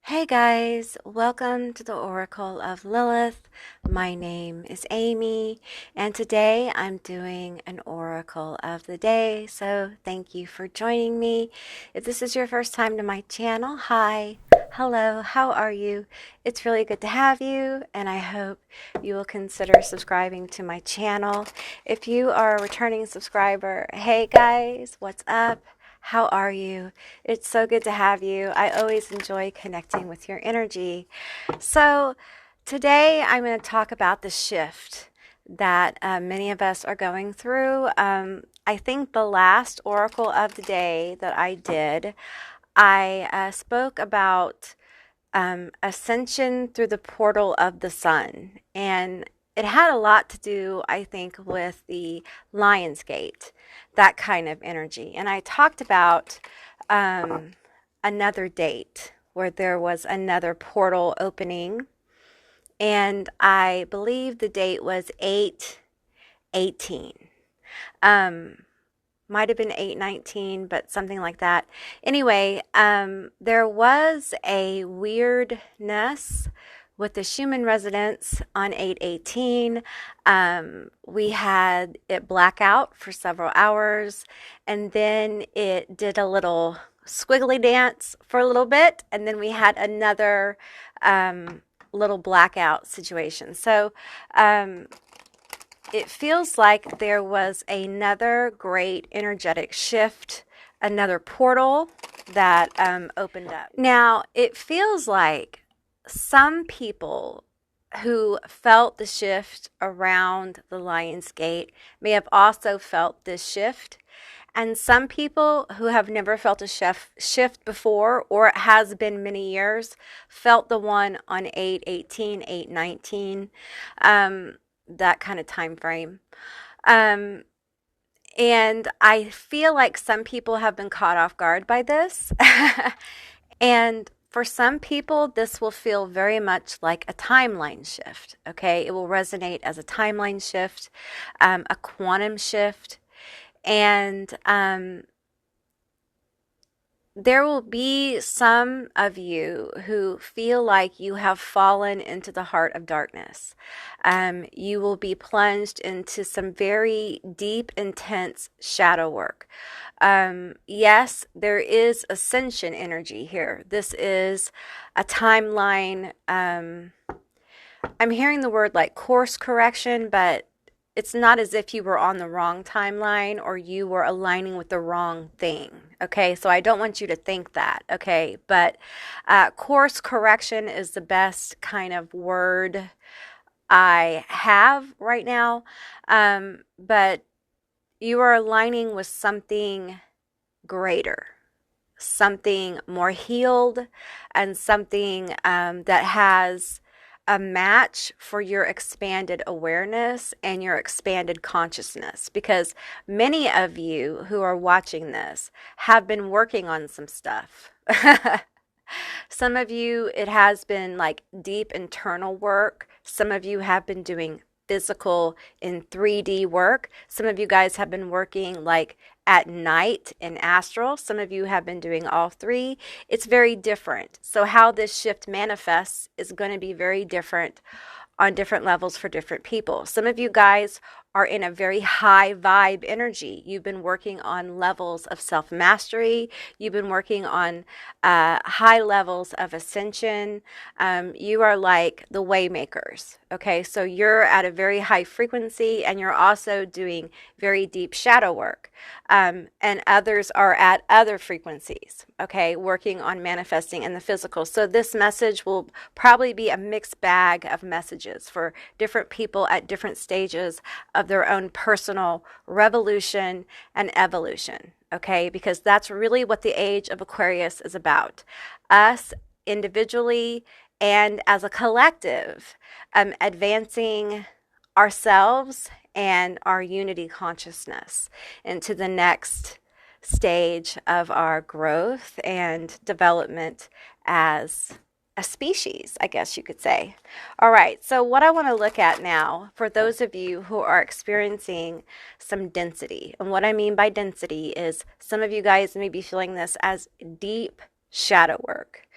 Hey guys, welcome to the Oracle of Lilith. My name is Amy, and today I'm doing an Oracle of the Day, so thank you for joining me. If this is your first time to my channel, hi, hello, how are you? It's really good to have you, and I hope you will consider subscribing to my channel. If you are a returning subscriber, hey guys, what's up? How are you? It's so good to have you. I always enjoy connecting with your energy. So today I'm going to talk about the shift that many of us are going through. I think the last Oracle of the Day that I did, I spoke about ascension through the portal of the sun. And it had a lot to do, I think, with the Lion's Gate, that kind of energy. And I talked about another date where there was another portal opening. And I believe the date was 8/18. Might have been 8/19, but something like that. Anyway, there was a weirdness with the Schumann resonance on 8/18. We had it black out for several hours, and then it did a little squiggly dance for a little bit, and then we had another little blackout situation. So it feels like there was another great energetic shift, another portal that opened up. Now, it feels like some people who felt the shift around the Lion's Gate may have also felt this shift. And some people who have never felt a shift before, or it has been many years, felt the one on 8/18, 8/19. That kind of time frame. And I feel like some people have been caught off guard by this. And for some people, this will feel very much like a timeline shift. Okay, it will resonate as a timeline shift, a quantum shift. And there will be some of you who feel like you have fallen into the heart of darkness. You will be plunged into some very deep, intense shadow work. Yes, there is ascension energy here. This is a timeline. I'm hearing the word like course correction, but it's not as if you were on the wrong timeline or you were aligning with the wrong thing. Okay, so I don't want you to think that. Okay, but course correction is the best kind of word I have right now. But you are aligning with something greater, something more healed, and something that has a match for your expanded awareness and your expanded consciousness, because many of you who are watching this have been working on some stuff. Some of you, it has been like deep internal work. Some of you have been doing physical in 3D work. Some of you guys have been working like at night in astral. Some of you have been doing all three. It's very different. So how this shift manifests is going to be very different on different levels for different people. Some of you guys are in a very high vibe energy. You've been working on levels of self-mastery. You've been working on high levels of ascension. You are like the way makers. Okay, so you're at a very high frequency and you're also doing very deep shadow work. And others are at other frequencies, okay, working on manifesting in the physical. So this message will probably be a mixed bag of messages for different people at different stages of their own personal revolution and evolution, okay, because that's really what the age of Aquarius is about. Us individually and as a collective, advancing ourselves and our unity consciousness into the next stage of our growth and development as a species, I guess you could say. All right, so what I want to look at now, for those of you who are experiencing some density, and what I mean by density is some of you guys may be feeling this as deep shadow work.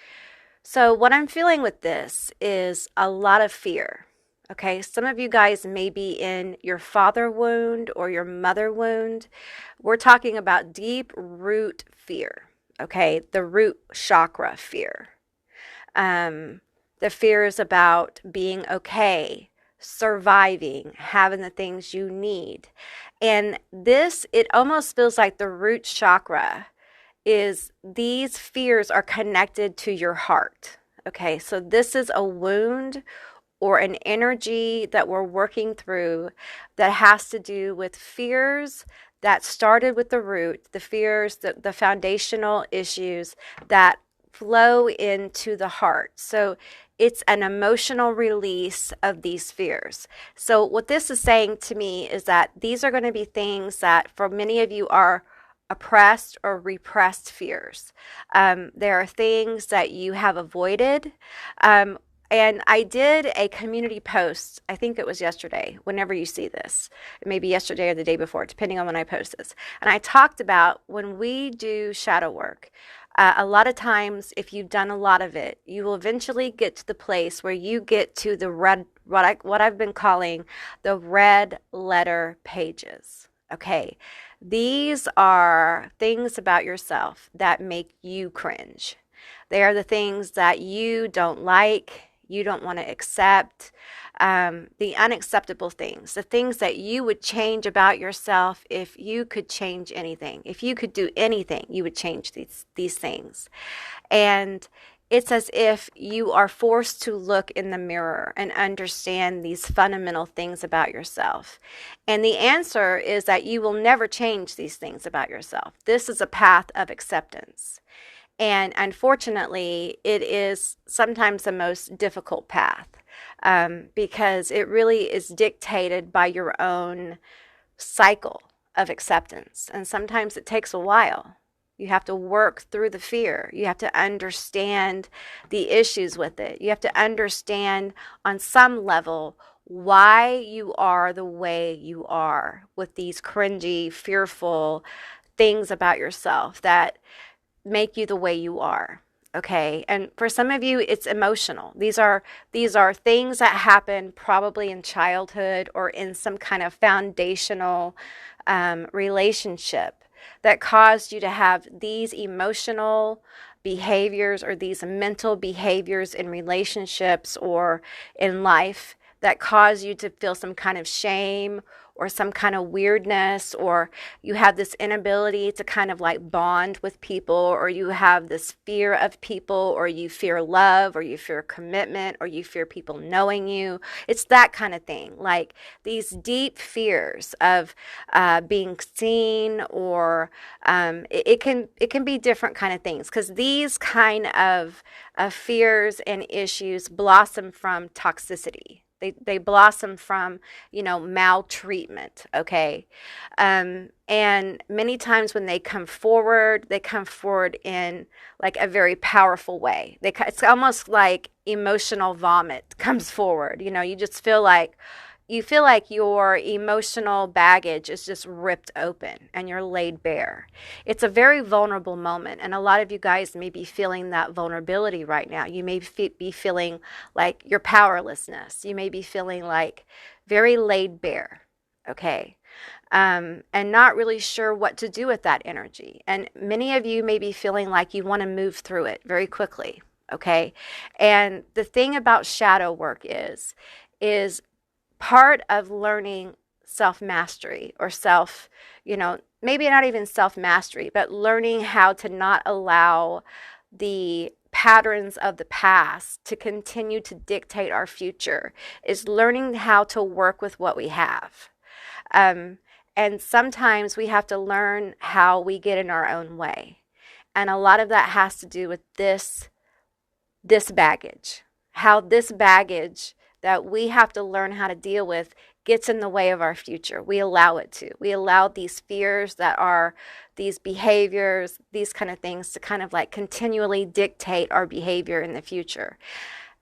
So what I'm feeling with this is a lot of fear. Okay, some of you guys may be in your father wound or your mother wound. We're talking about deep root fear. Okay, the root chakra fear. The fears about being okay, surviving, having the things you need. And this, it almost feels like the root chakra is these fears are connected to your heart. Okay, so this is a wound or an energy that we're working through that has to do with fears that started with the root, the fears, the foundational issues that flow into the heart. So it's an emotional release of these fears. So what this is saying to me is that these are going to be things that for many of you are oppressed or repressed fears. There are things that you have avoided. And I did a community post, I think it was yesterday, whenever you see this, maybe yesterday or the day before, depending on when I post this. And I talked about when we do shadow work, a lot of times, if you've done a lot of it, you will eventually get to the place where you get to the red, what I've been calling the red letter pages. Okay. These are things about yourself that make you cringe. They are the things that you don't like, you don't want to accept, the unacceptable things, the things that you would change about yourself if you could change anything. If you could do anything, you would change these things. And it's as if you are forced to look in the mirror and understand these fundamental things about yourself. And the answer is that you will never change these things about yourself. This is a path of acceptance. And unfortunately, it is sometimes the most difficult path because it really is dictated by your own cycle of acceptance. And sometimes it takes a while. You have to work through the fear. You have to understand the issues with it. You have to understand on some level why you are the way you are with these cringy, fearful things about yourself that make you the way you are. Okay. And for some of you, it's emotional. These are things that happen probably in childhood or in some kind of foundational relationship that caused you to have these emotional behaviors or these mental behaviors in relationships or in life that cause you to feel some kind of shame or some kind of weirdness, or you have this inability to kind of like bond with people, or you have this fear of people, or you fear love, or you fear commitment, or you fear people knowing you. It's that kind of thing, like these deep fears of being seen, or it can be different kind of things, because these kind of fears and issues blossom from toxicity. They blossom from, maltreatment, okay? And many times when they come forward in like a very powerful way. It's almost like emotional vomit comes forward. You just feel like your emotional baggage is just ripped open and you're laid bare. It's a very vulnerable moment. And a lot of you guys may be feeling that vulnerability right now. You may be feeling like your powerlessness. You may be feeling like very laid bare, okay? And not really sure what to do with that energy. And many of you may be feeling like you want to move through it very quickly, okay? And the thing about shadow work is part of learning self-mastery or maybe not even self-mastery, but learning how to not allow the patterns of the past to continue to dictate our future is learning how to work with what we have. And sometimes we have to learn how we get in our own way. And a lot of that has to do with this baggage, how this baggage that we have to learn how to deal with gets in the way of our future. We allow it to. We allow these fears that are these behaviors, these kind of things to kind of like continually dictate our behavior in the future.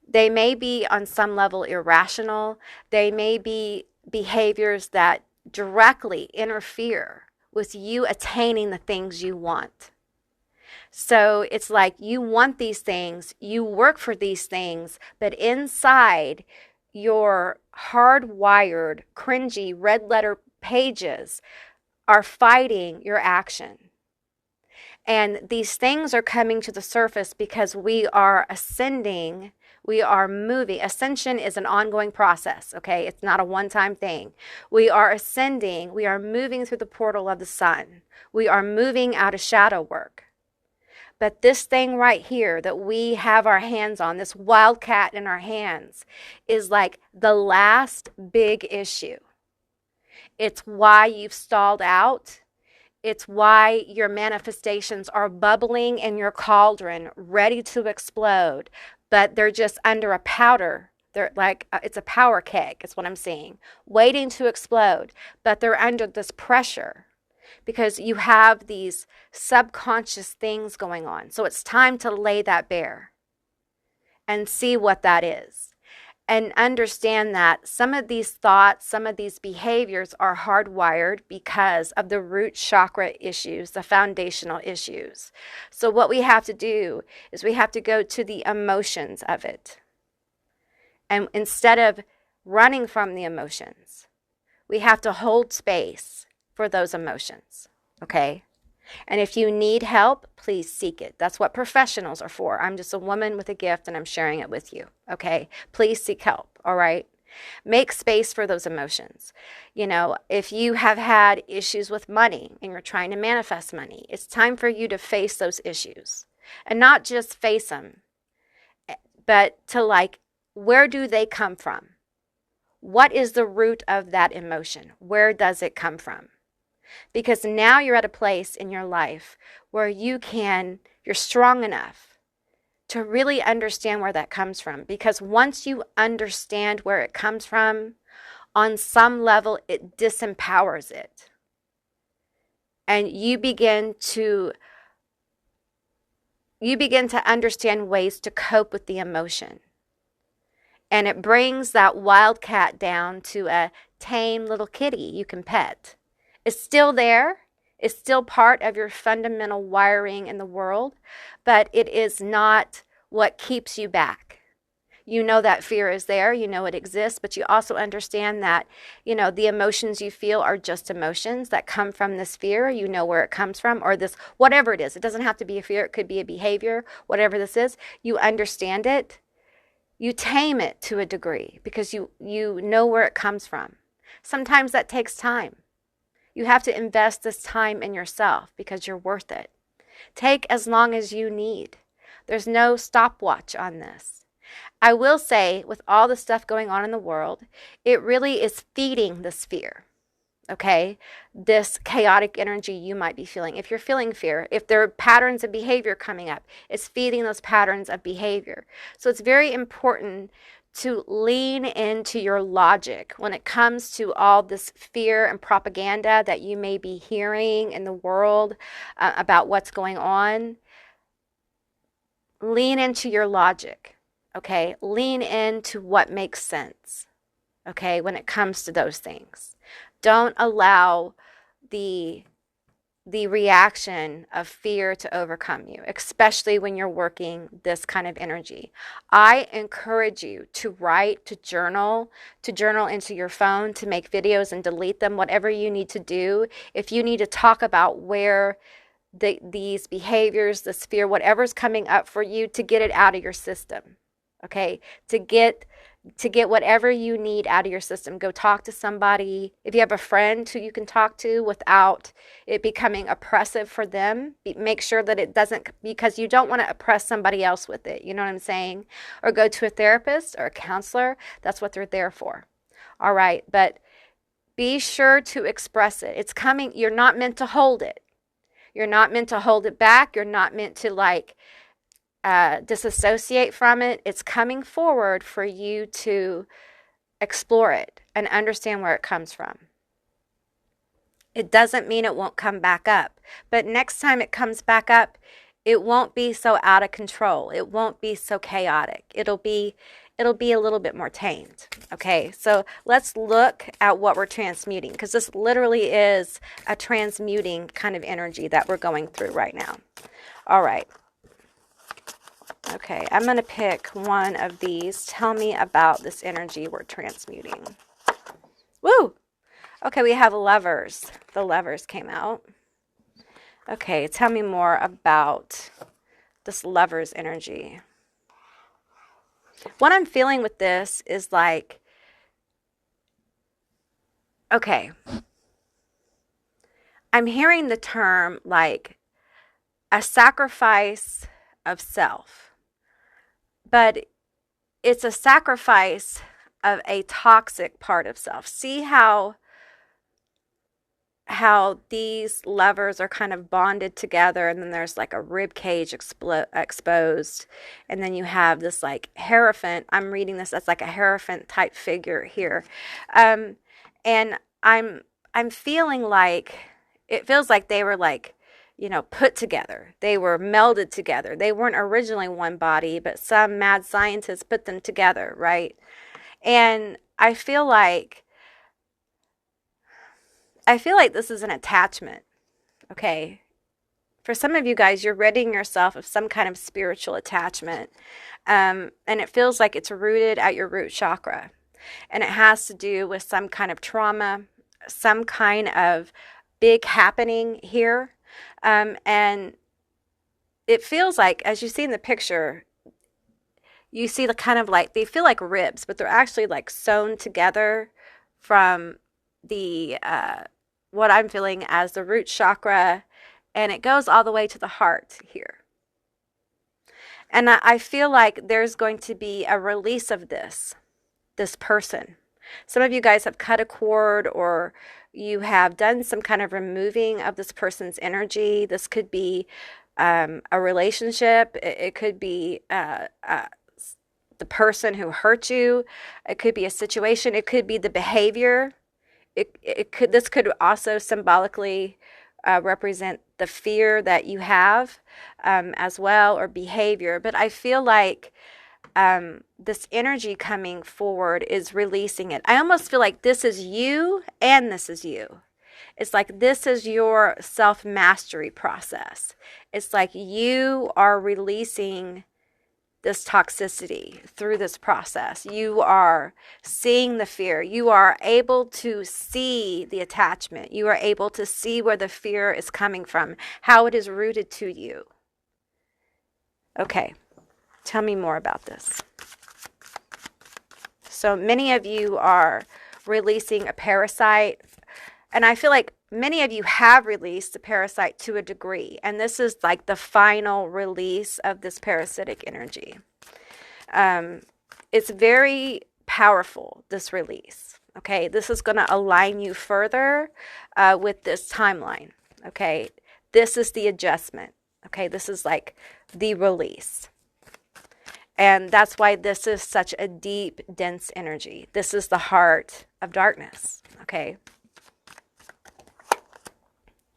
They may be on some level irrational. They may be behaviors that directly interfere with you attaining the things you want. So it's like you want these things, you work for these things, but inside your hardwired, cringy red letter pages are fighting your action. And these things are coming to the surface because we are ascending, we are moving. Ascension is an ongoing process, okay? It's not a one-time thing. We are ascending, we are moving through the portal of the sun. We are moving out of shadow work. But this thing right here that we have our hands on, this wildcat in our hands, is like the last big issue. It's why you've stalled out. It's why your manifestations are bubbling in your cauldron, ready to explode, but they're just under a powder. They're like, it's a power keg, is what I'm saying, waiting to explode, but they're under this pressure because you have these subconscious things going on. So it's time to lay that bare and see what that is. And understand that some of these thoughts, some of these behaviors are hardwired because of the root chakra issues, the foundational issues. So what we have to do is we have to go to the emotions of it. And instead of running from the emotions, we have to hold space for those emotions, okay? And if you need help, please seek it. That's what professionals are for. I'm just a woman with a gift and I'm sharing it with you, okay? Please seek help, all right? Make space for those emotions. You know, if you have had issues with money and you're trying to manifest money, it's time for you to face those issues. And not just face them, but to like, where do they come from? What is the root of that emotion? Where does it come from? Because now you're at a place in your life where you're strong enough to really understand where that comes from. Because once you understand where it comes from, on some level, it disempowers it. And you begin to understand ways to cope with the emotion. And it brings that wildcat down to a tame little kitty you can pet. It's still there. It's still part of your fundamental wiring in the world, but it is not what keeps you back. You know that fear is there. You know it exists, but you also understand that, you know, the emotions you feel are just emotions that come from this fear. You know where it comes from, or this, whatever it is. It doesn't have to be a fear. It could be a behavior, whatever this is. You understand it. You tame it to a degree because you know where it comes from. Sometimes that takes time. You have to invest this time in yourself because you're worth it. Take as long as you need. There's no stopwatch on this. I will say, with all the stuff going on in the world, it really is feeding this fear, okay? This chaotic energy you might be feeling. If you're feeling fear, if there are patterns of behavior coming up, it's feeding those patterns of behavior. So it's very important to lean into your logic when it comes to all this fear and propaganda that you may be hearing in the world about what's going on. Lean into your logic, okay? Lean into what makes sense, okay, when it comes to those things. Don't allow the reaction of fear to overcome you, especially when you're working this kind of energy. I encourage you to write, to journal into your phone, to make videos and delete them, whatever you need to do. If you need to talk about where these behaviors, this fear, whatever's coming up for you, to get it out of your system, okay? To get whatever you need out of your system. Go talk to somebody. If you have a friend who you can talk to without it becoming oppressive for them, make sure that it doesn't, because you don't want to oppress somebody else with it. You know what I'm saying? Or go to a therapist or a counselor. That's what they're there for. All right. But be sure to express it. It's coming. You're not meant to hold it. You're not meant to hold it back. You're not meant to disassociate from it. It's coming forward for you to explore it. and understand where it comes from. It doesn't mean it won't come back up, but next time it comes back up, it won't be so out of control. It won't be so chaotic. It'll be a little bit more tamed. Okay, so let's look at what we're transmuting, because this literally is a transmuting kind of energy that we're going through right now. All right. Okay, I'm going to pick one of these. Tell me about this energy we're transmuting. Woo! Okay, we have lovers. The lovers came out. Okay, tell me more about this lover's energy. What I'm feeling with this is like, okay, I'm hearing the term like a sacrifice of self, but it's a sacrifice of a toxic part of self. See how these lovers are kind of bonded together, and then there's like a rib cage exposed, and then you have this like hierophant. I'm reading this as like a hierophant type figure here, and I'm feeling like it feels like they were like, you know, put together. They were melded together. They weren't originally one body, but some mad scientists put them together, right? And I feel like this is an attachment, okay? For some of you guys, you're ridding yourself of some kind of spiritual attachment, and it feels like it's rooted at your root chakra, and it has to do with some kind of trauma, some kind of big happening here, and it feels like, as you see in the picture, you see the kind of like, they feel like ribs, but they're actually like sewn together from the what I'm feeling as the root chakra, and it goes all the way to the heart here. And I feel like there's going to be a release of this person. Some of you guys have cut a cord, or you have done some kind of removing of this person's energy. This could be a relationship. It could be the person who hurt you. It could be a situation. It could be the behavior. This could also symbolically represent the fear that you have as well, or behavior. But I feel like this energy coming forward is releasing it. I almost feel like this is you and this is you. It's like this is your self-mastery process. It's like you are releasing this toxicity through this process. You are seeing the fear. You are able to see the attachment. You are able to see where the fear is coming from, how it is rooted to you. Okay, tell me more about this. So many of you are releasing a parasite, and I feel like many of you have released the parasite to a degree, and this is like the final release of this parasitic energy. It's very powerful, this release. Okay, this is going to align you further with this timeline. Okay, this is the adjustment. Okay, this is like the release. And that's why this is such a deep, dense energy. This is the heart of darkness. Okay.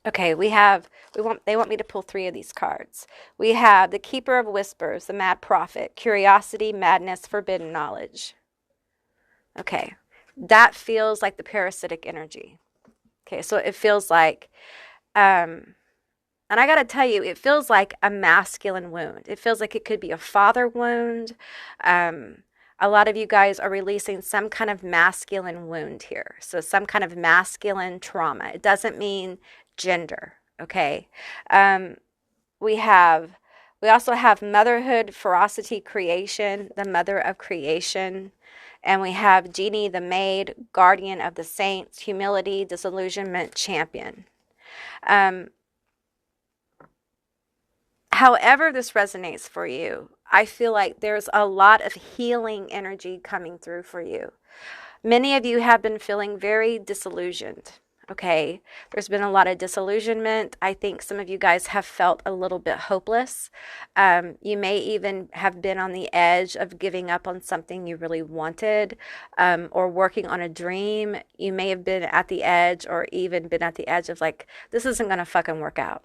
Okay, they want me to pull 3 of these cards. We have the Keeper of Whispers, the Mad Prophet, Curiosity, Madness, Forbidden Knowledge. Okay, that feels like the parasitic energy. Okay, so it feels like, and I got to tell you, it feels like a masculine wound. It feels like it could be a father wound. A lot of you guys are releasing some kind of masculine wound here. So some kind of masculine trauma. It doesn't mean gender, okay? We also have motherhood, ferocity, creation, the mother of creation. And we have Genie, the maid, guardian of the saints, humility, disillusionment, champion. However this resonates for you, I feel like there's a lot of healing energy coming through for you. Many of you have been feeling very disillusioned. Okay. There's been a lot of disillusionment. I think some of you guys have felt a little bit hopeless. You may even have been on the edge of giving up on something you really wanted, or working on a dream. You may have been at the edge, or even been at the edge of like, this isn't going to fucking work out.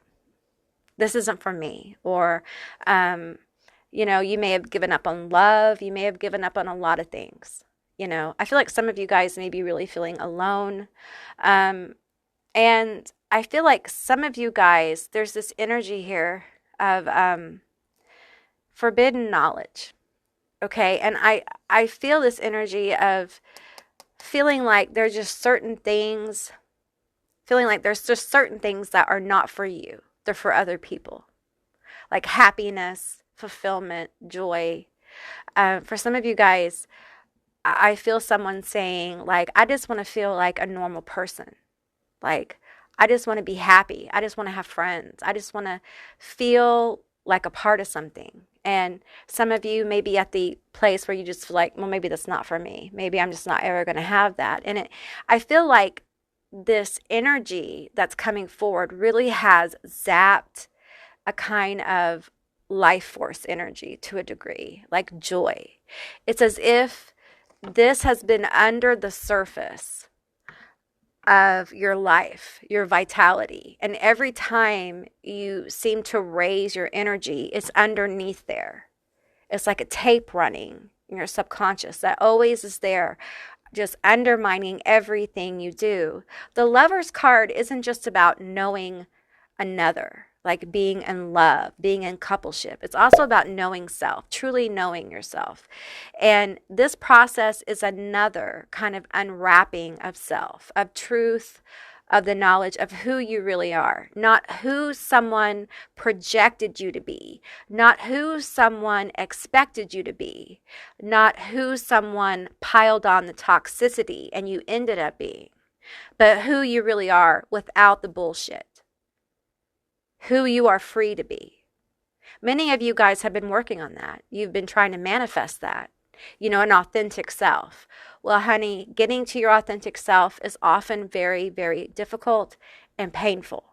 This isn't for me. Or, you may have given up on love. You may have given up on a lot of things. I feel like some of you guys may be really feeling alone. And I feel like some of you guys, there's this energy here of forbidden knowledge. Okay. And I feel this energy of feeling like there's just certain things, that are not for you. They're for other people. Like happiness, fulfillment, joy. For some of you guys, I feel someone saying, like, I just want to feel like a normal person. Like, I just want to be happy. I just want to have friends. I just want to feel like a part of something. And some of you may be at the place where you just feel like, well, maybe that's not for me. Maybe I'm just not ever going to have that. And I feel like this energy that's coming forward really has zapped a kind of life force energy to a degree, like joy. It's as if this has been under the surface of your life, your vitality. And every time you seem to raise your energy, it's underneath there. It's like a tape running in your subconscious that always is there, just undermining everything you do. The Lover's card isn't just about knowing another, like being in love, being in coupleship. It's also about knowing self, truly knowing yourself. And this process is another kind of unwrapping of self, of truth, of the knowledge of who you really are, not who someone projected you to be, not who someone expected you to be, not who someone piled on the toxicity and you ended up being, but who you really are without the bullshit. Who you are free to be. Many of you guys have been working on that. You've been trying to manifest that, an authentic self. Well, honey, getting to your authentic self is often very, very difficult and painful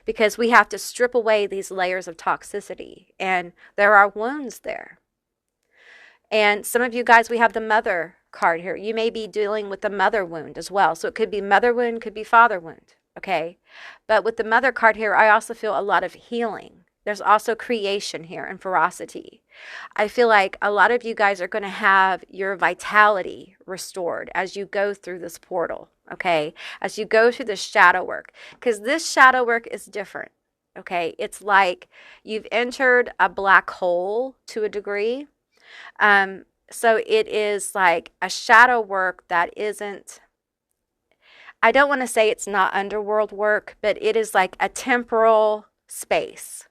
because we have to strip away these layers of toxicity, and there are wounds there. And some of you guys, we have the mother card here. You may be dealing with the mother wound as well. So it could be mother wound, could be father wound. Okay. But with the mother card here, I also feel a lot of healing. There's also creation here and ferocity. I feel like a lot of you guys are going to have your vitality restored as you go through this portal. Okay. As you go through the shadow work, because this shadow work is different. Okay. It's like you've entered a black hole to a degree. So it is like a shadow work that isn't, I don't want to say it's not underworld work, but it is like a temporal space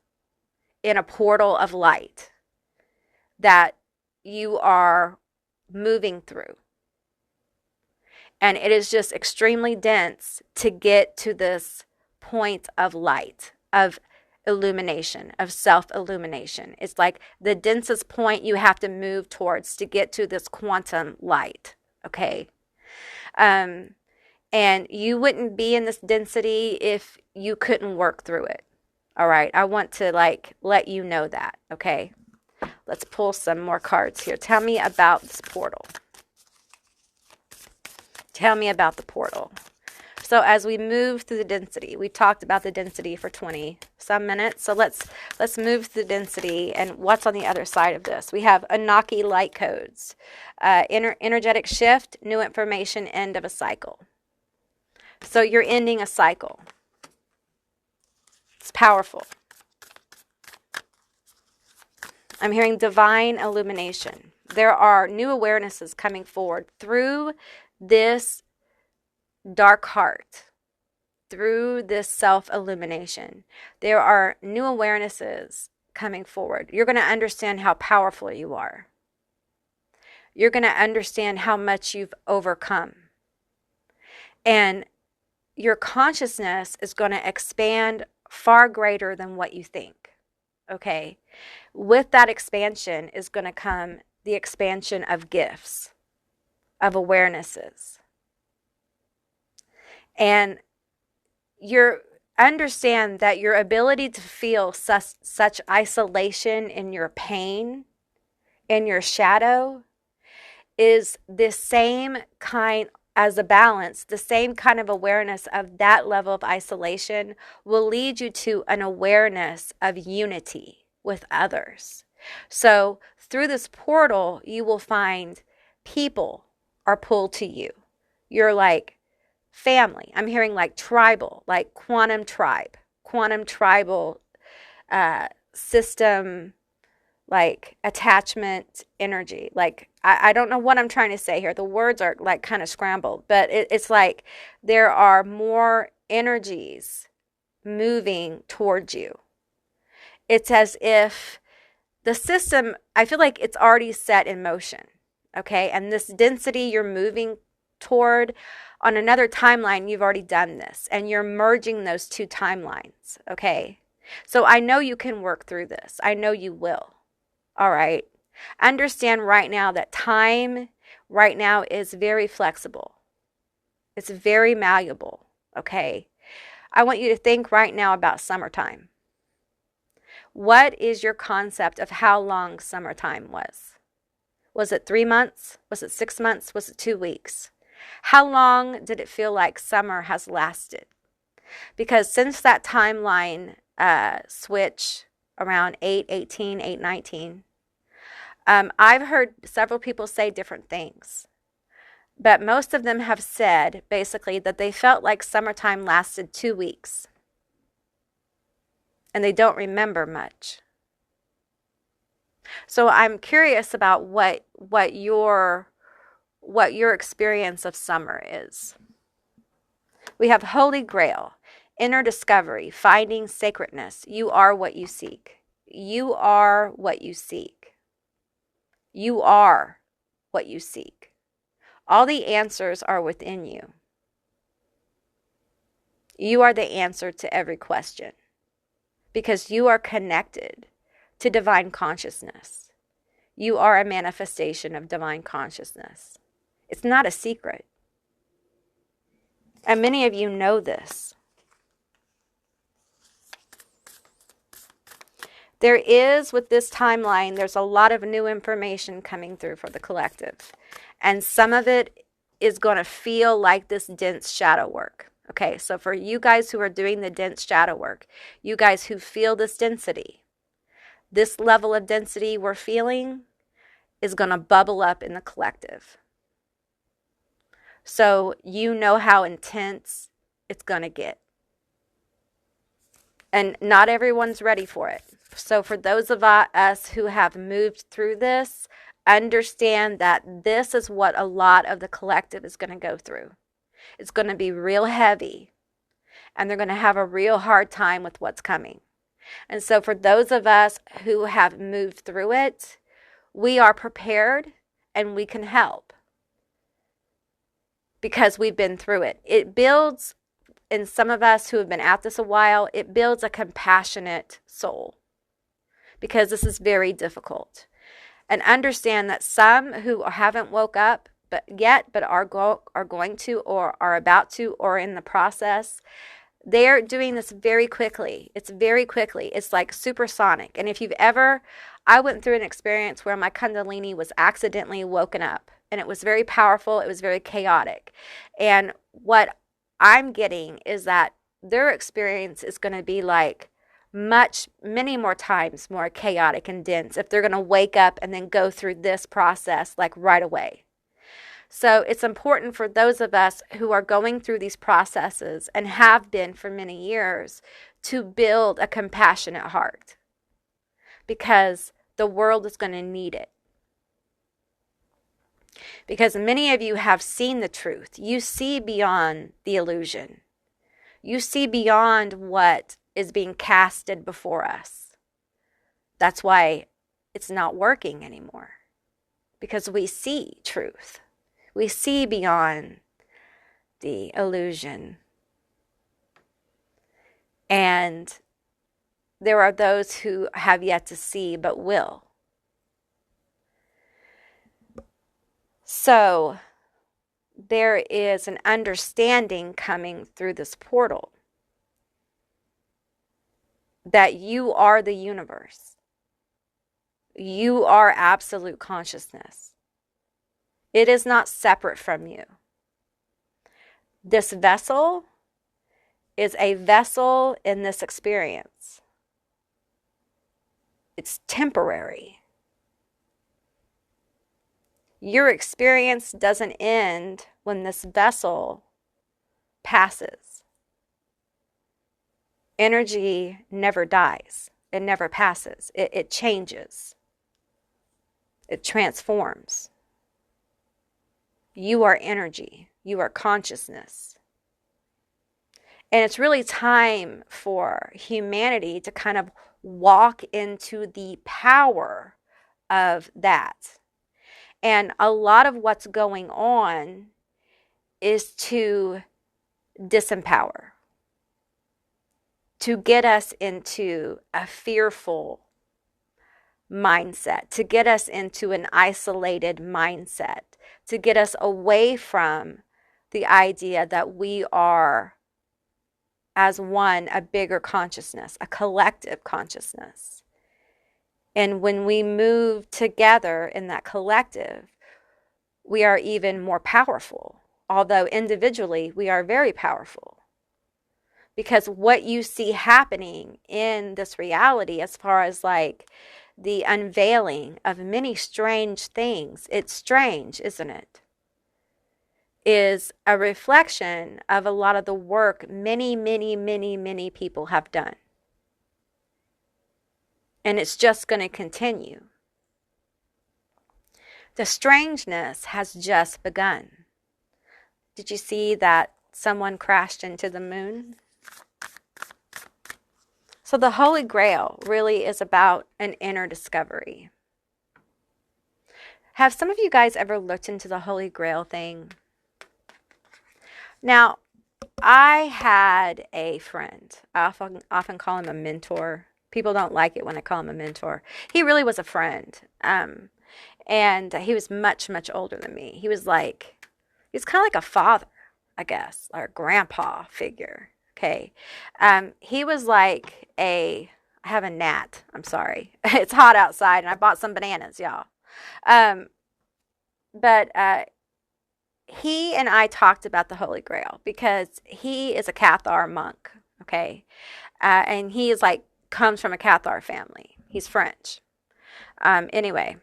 in a portal of light that you are moving through. And it is just extremely dense to get to this point of light, of illumination, of self-illumination. It's like the densest point you have to move towards to get to this quantum light, okay? And you wouldn't be in this density if you couldn't work through it. All right. I want to let you know that. Okay. Let's pull some more cards here. Tell me about this portal. Tell me about the portal. So as we move through the density, we talked about the density for 20 some minutes. So let's move through the density and what's on the other side of this. We have Anunnaki light codes, energetic shift, new information, end of a cycle. So you're ending a cycle. It's powerful. I'm hearing divine illumination. There are new awarenesses coming forward through this dark heart, through this self-illumination. There are new awarenesses coming forward. You're going to understand how powerful you are. You're going to understand how much you've overcome. And your consciousness is going to expand far greater than what you think. Okay? With that expansion is going to come the expansion of gifts, of awarenesses. And you're understand that your ability to feel such isolation in your pain, in your shadow, is the same kind as a balance, the same kind of awareness of that level of isolation will lead you to an awareness of unity with others. So through this portal, you will find people are pulled to you. You're like family. I'm hearing like tribal, like quantum tribal system, like attachment energy. Like, I don't know what I'm trying to say here. The words are like kind of scrambled, but it's like there are more energies moving towards you. It's as if the system, I feel like it's already set in motion. Okay. And this density you're moving toward, on another timeline, you've already done this and you're merging those two timelines. Okay. So I know you can work through this. I know you will. All right. Understand right now that time right now is very flexible. It's very malleable. Okay. I want you to think right now about summertime. What is your concept of how long summertime was? Was it 3 months? Was it 6 months? Was it 2 weeks? How long did it feel like summer has lasted? Because since that timeline switch around 8/18, 8/19, I've heard several people say different things, but most of them have said basically that they felt like summertime lasted 2 weeks and they don't remember much. So I'm curious about what your experience of summer is. We have Holy Grail, inner discovery, finding sacredness. You are what you seek. You are what you seek. You are what you seek. All the answers are within you. You are the answer to every question because you are connected to divine consciousness. You are a manifestation of divine consciousness. It's not a secret. And many of you know this. There is, with this timeline, there's a lot of new information coming through for the collective. And some of it is going to feel like this dense shadow work. Okay, so for you guys who are doing the dense shadow work, you guys who feel this density, this level of density we're feeling is going to bubble up in the collective. So you know how intense it's going to get. And not everyone's ready for it. So for those of us who have moved through this, understand that this is what a lot of the collective is going to go through. It's going to be real heavy, and they're going to have a real hard time with what's coming. And so for those of us who have moved through it, we are prepared and we can help because we've been through it. It builds, in some of us who have been at this a while, it builds a compassionate soul because this is very difficult. And understand that some who haven't woke up but are going to or are about to or in the process, they're doing this very quickly. It's very quickly. It's like supersonic. And if you've ever, I went through an experience where my Kundalini was accidentally woken up, and it was very powerful. It was very chaotic. And what I'm getting is that their experience is going to be like many more times more chaotic and dense if they're going to wake up and then go through this process like right away. So it's important for those of us who are going through these processes and have been for many years to build a compassionate heart because the world is going to need it. Because many of you have seen the truth. You see beyond the illusion. You see beyond what is being casted before us. That's why it's not working anymore. Because we see truth. We see beyond the illusion. And there are those who have yet to see but will. So there is an understanding coming through this portal. that you are the universe. You are absolute consciousness. It is not separate from you. This vessel is a vessel in this experience. It's temporary. Your experience doesn't end when this vessel passes. Energy never dies. It never passes. It changes. It transforms. You are energy. You are consciousness. And it's really time for humanity to kind of walk into the power of that. And a lot of what's going on is to disempower, to get us into a fearful mindset, to get us into an isolated mindset, to get us away from the idea that we are, as one, a bigger consciousness, a collective consciousness. And when we move together in that collective, we are even more powerful. Although individually, we are very powerful. Because what you see happening in this reality, as far as like the unveiling of many strange things, it's strange, isn't it? Is a reflection of a lot of the work many, many, many, many people have done. And it's just going to continue. The strangeness has just begun. Did you see that someone crashed into the moon? So the Holy Grail really is about an inner discovery. Have some of you guys ever looked into the Holy Grail thing? Now, I had a friend. I often call him a mentor. People don't like it when I call him a mentor. He really was a friend. And he was much, much older than me. He was kind of like a father, I guess, or a grandpa figure. Okay. He was like I have a gnat. I'm sorry. It's hot outside and I bought some bananas, y'all. But he and I talked about the Holy Grail because he is a Cathar monk. Okay. And he is comes from a Cathar family. He's French. Anyway,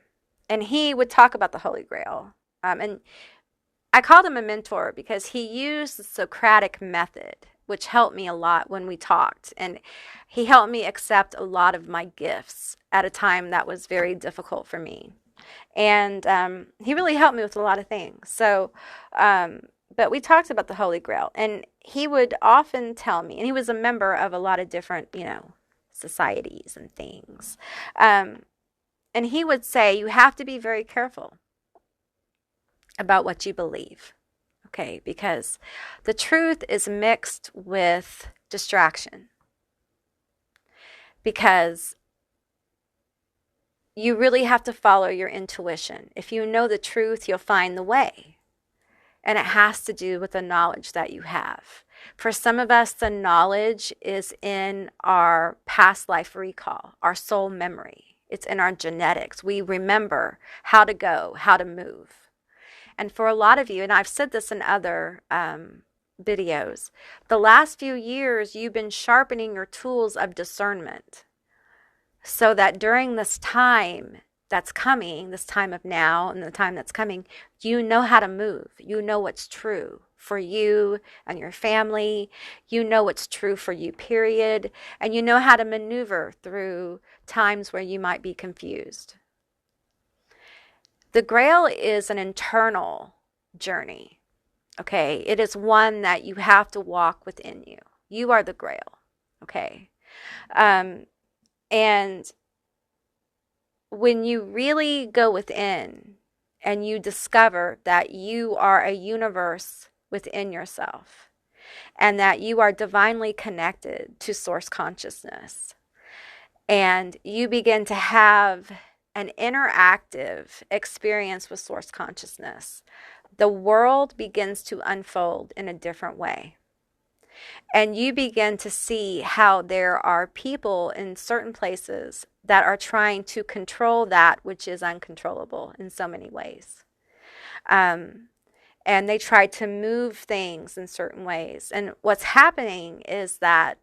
and he would talk about the Holy Grail. And I called him a mentor because he used the Socratic method, which helped me a lot when we talked. And he helped me accept a lot of my gifts at a time that was very difficult for me. And he really helped me with a lot of things. So, but we talked about the Holy Grail. And he would often tell me, and he was a member of a lot of different, societies and things. And he would say, you have to be very careful about what you believe. Okay, because the truth is mixed with distraction. Because you really have to follow your intuition. If you know the truth, you'll find the way. And it has to do with the knowledge that you have. For some of us, the knowledge is in our past life recall, our soul memory. It's in our genetics. We remember how to go, how to move. And for a lot of you, and I've said this in other videos, the last few years you've been sharpening your tools of discernment so that during this time that's coming, this time of now and the time that's coming, you know how to move. You know what's true for you and your family. You know what's true for you, period. And you know how to maneuver through times where you might be confused. The Grail is an internal journey, okay? It is one that you have to walk within you. You are the Grail, okay? And when you really go within and you discover that you are a universe within yourself and that you are divinely connected to source consciousness, and you begin to have an interactive experience with source consciousness, the world begins to unfold in a different way. And you begin to see how there are people in certain places that are trying to control that which is uncontrollable in so many ways. Um, and they try to move things in certain ways. And what's happening is that,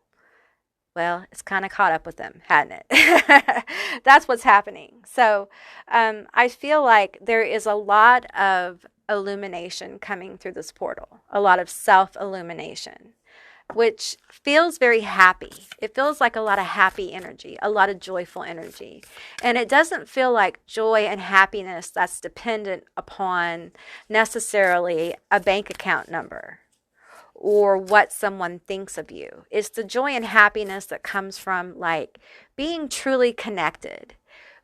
well, it's kind of caught up with them, hadn't it? That's what's happening. So I feel like there is a lot of illumination coming through this portal, a lot of self-illumination, which feels very happy. It feels like a lot of happy energy, a lot of joyful energy. And it doesn't feel like joy and happiness that's dependent upon necessarily a bank account number or what someone thinks of you. It's the joy and happiness that comes from like being truly connected,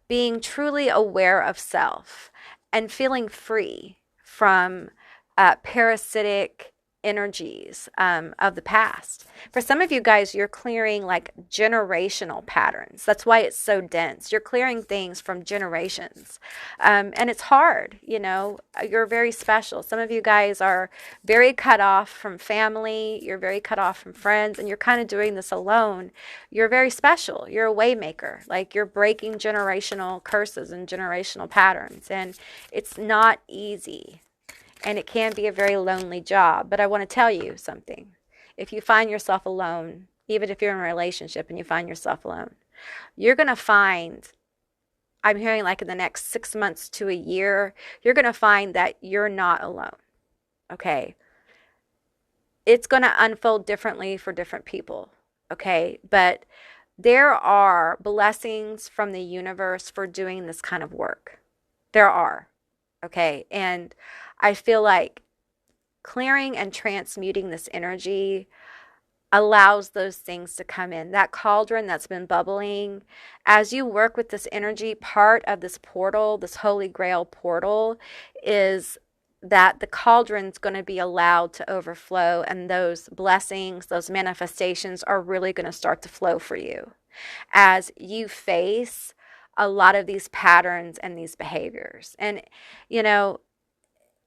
being truly aware of self, and feeling free from parasitic energies of the past. For some of you guys, you're clearing like generational patterns. That's why it's so dense. You're clearing things from generations. And it's hard, you know, you're very special. Some of you guys are very cut off from family. You're very cut off from friends, and you're kind of doing this alone. You're very special. You're a way maker. Like you're breaking generational curses and generational patterns. And it's not easy. And it can be a very lonely job. But I want to tell you something. If you find yourself alone, even if you're in a relationship and you find yourself alone, you're going to find, I'm hearing like in the next 6 months to a year, you're going to find that you're not alone. Okay. It's going to unfold differently for different people. Okay. But there are blessings from the universe for doing this kind of work. There are. Okay. And I feel like clearing and transmuting this energy allows those things to come in. That cauldron that's been bubbling, as you work with this energy, part of this portal, this Holy Grail portal, is that the cauldron's going to be allowed to overflow, and those blessings, those manifestations are really going to start to flow for you as you face a lot of these patterns and these behaviors. And, you know,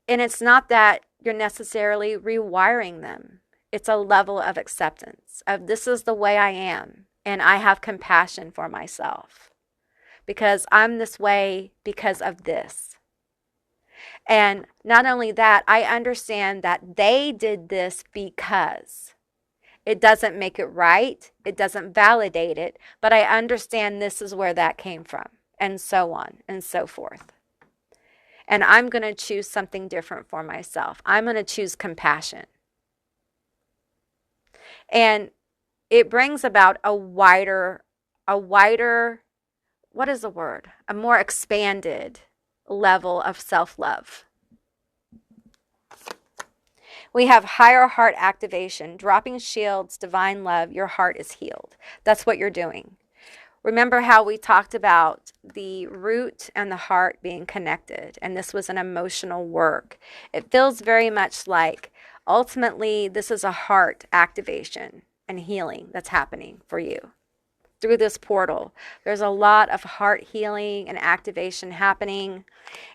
and it's not that you're necessarily rewiring them. It's a level of acceptance of this is the way I am, and I have compassion for myself because I'm this way because of this. And not only that, I understand that they did this because it doesn't make it right. It doesn't validate it, but I understand this is where that came from, and so on and so forth. And I'm going to choose something different for myself. I'm going to choose compassion. And it brings about a wider, what is the word? A more expanded level of self-love. We have higher heart activation, dropping shields, divine love. Your heart is healed. That's what you're doing. Remember how we talked about the root and the heart being connected, and this was an emotional work. It feels very much like ultimately this is a heart activation and healing that's happening for you through this portal. There's a lot of heart healing and activation happening.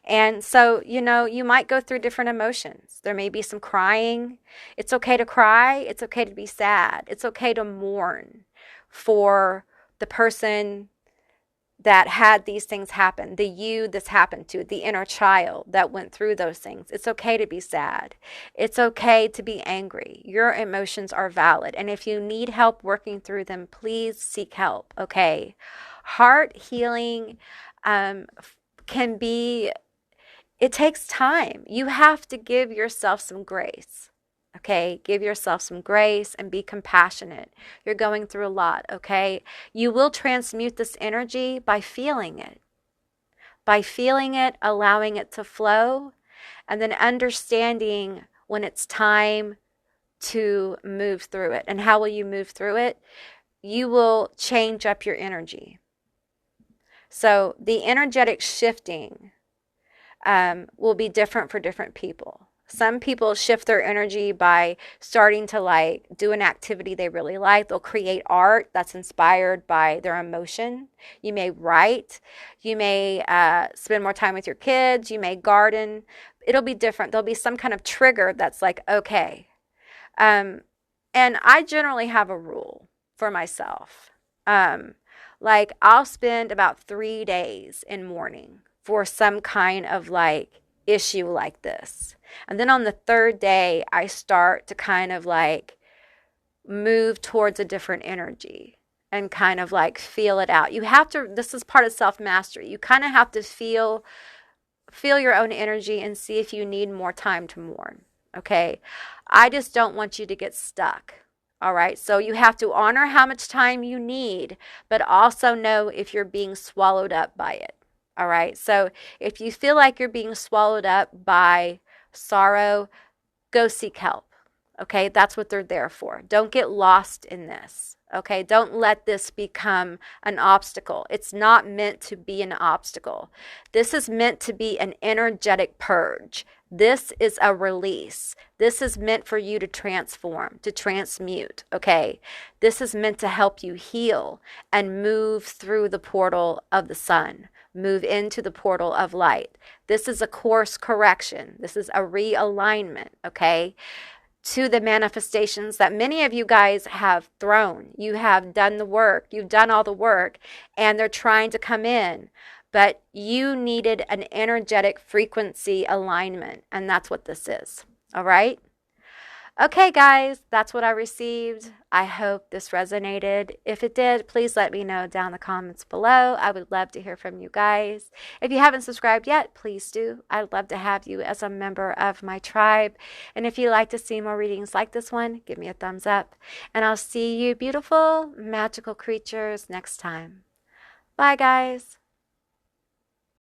And so, you know, you might go through different emotions. There may be some crying. It's okay to cry. It's okay to be sad. It's okay to mourn for the person that had these things happen, the you this happened to, the inner child that went through those things. It's okay to be sad. It's okay to be angry. Your emotions are valid. And if you need help working through them, please seek help, okay? Heart healing can be, it takes time. You have to give yourself some grace. Okay, give yourself some grace and be compassionate. You're going through a lot, okay? You will transmute this energy by feeling it. By feeling it, allowing it to flow, and then understanding when it's time to move through it. And how will you move through it? You will change up your energy. So the energetic shifting will be different for different people. Some people shift their energy by starting to like do an activity they really like. They'll create art that's inspired by their emotion. You may write. You may spend more time with your kids. You may garden. It'll be different. There'll be some kind of trigger that's like, okay. And I generally have a rule for myself. Um, like I'll spend about 3 days in mourning for some kind of like issue like this. And then on the third day, I start to kind of like move towards a different energy and kind of like feel it out. You have to, this is part of self mastery. You kind of have to feel your own energy and see if you need more time to mourn. Okay. I just don't want you to get stuck. All right. So you have to honor how much time you need, but also know if you're being swallowed up by it. All right. So if you feel like you're being swallowed up by sorrow, go seek help. Okay. That's what they're there for. Don't get lost in this. Okay. Don't let this become an obstacle. It's not meant to be an obstacle. This is meant to be an energetic purge. This is a release. This is meant for you to transform, to transmute. Okay. This is meant to help you heal and move through the portal of the sun, move into the portal of light. This is a course correction. This is a realignment. Okay, to the manifestations that many of you guys have thrown. You have done the work, you've done all the work, and they're trying to come in. But you needed an energetic frequency alignment, and that's what this is. All right? Okay, guys, that's what I received. I hope this resonated. If it did, please let me know down in the comments below. I would love to hear from you guys. If you haven't subscribed yet, please do. I'd love to have you as a member of my tribe. And if you'd like to see more readings like this one, give me a thumbs up. And I'll see you beautiful, magical creatures next time. Bye, guys.